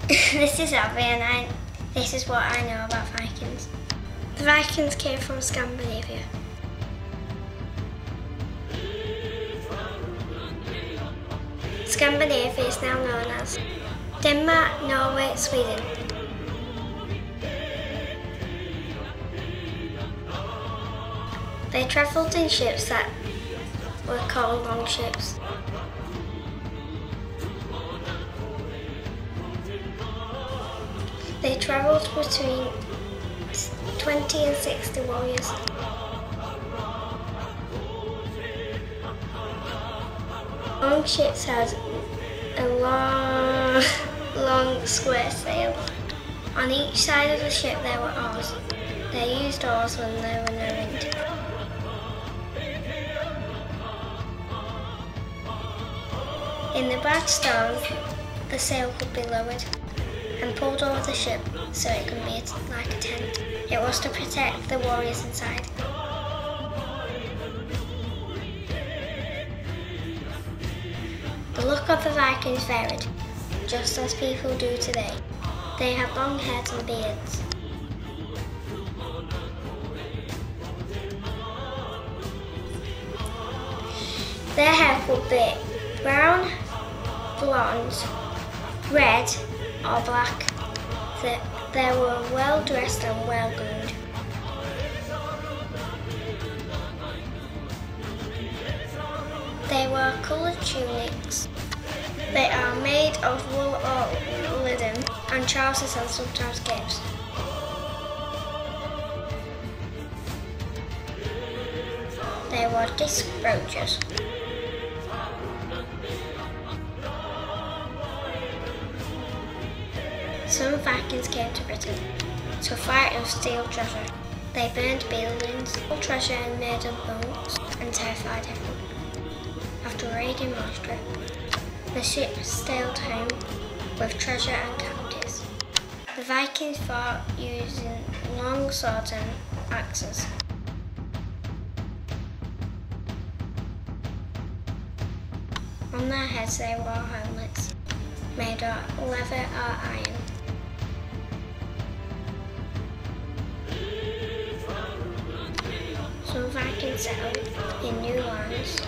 This is Abbie and this is what I know about Vikings. The Vikings came from Scandinavia. Scandinavia is now known as Denmark, Norway, Sweden. They travelled in ships that were called longships. They travelled between 20 and 60 warriors. Longships had a long square sail. On each side of the ship there were oars. They used oars when there were no wind. In the bad storms, the sail could be lowered and pulled over the ship so it could be like a tent. It was to protect the warriors inside. The look of the Vikings varied, just as people do today. They had long hairs and beards. Their hair could be brown, blonde, red or black. They were well dressed and well groomed. They wore coloured tunics. They are made of wool or linen, and trousers and sometimes capes. They wore disc brooches. Some Vikings came to Britain to fight and steal treasure. They burned buildings, stole treasure and murdered monks, and terrified everyone. After raiding Mattock, the ships sailed home with treasure and captives. The Vikings fought using long swords and axes. On their heads they wore helmets made of leather or iron. Some Vikings settled in new lands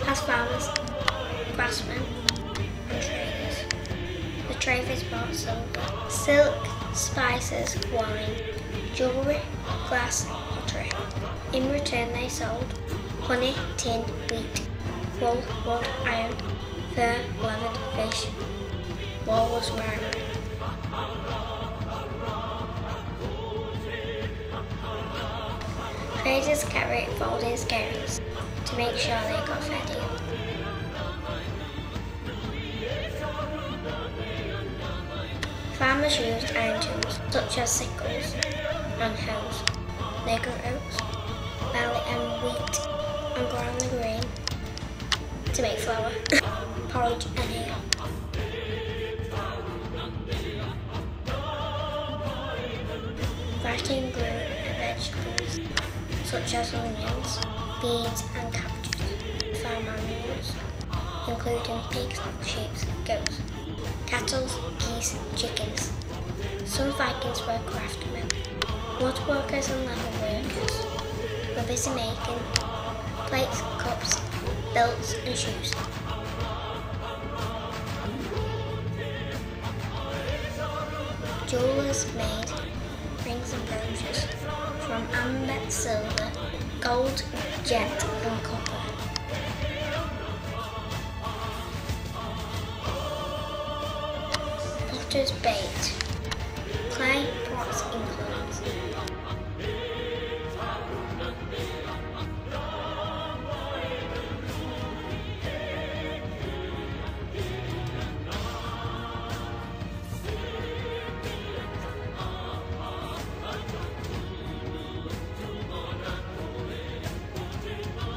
as farmers, craftsmen and traders. The traders bought silver, silk, spices, wine, jewellery, glass, pottery. In return they sold honey, tin, wheat, wool, wood, iron, fur, leather, fish, walrus, mariner. Traders carried folding scales to make sure they got fair deal. Farmers used iron tools such as sickles and hoes. They grew oats, barley and wheat and ground the grain to make flour, porridge and ale. Vikings grew vegetables such as onions, beans and cabbages. Farm animals including pigs, sheep, goats, cattle, geese, chickens. Some Vikings were craftsmen. Woodworkers and leather workers were busy making plates, cups, belts and shoes. Jewellers made rings and brooches from amber, silver, gold, jet and copper. Potters baked clay pots in clones.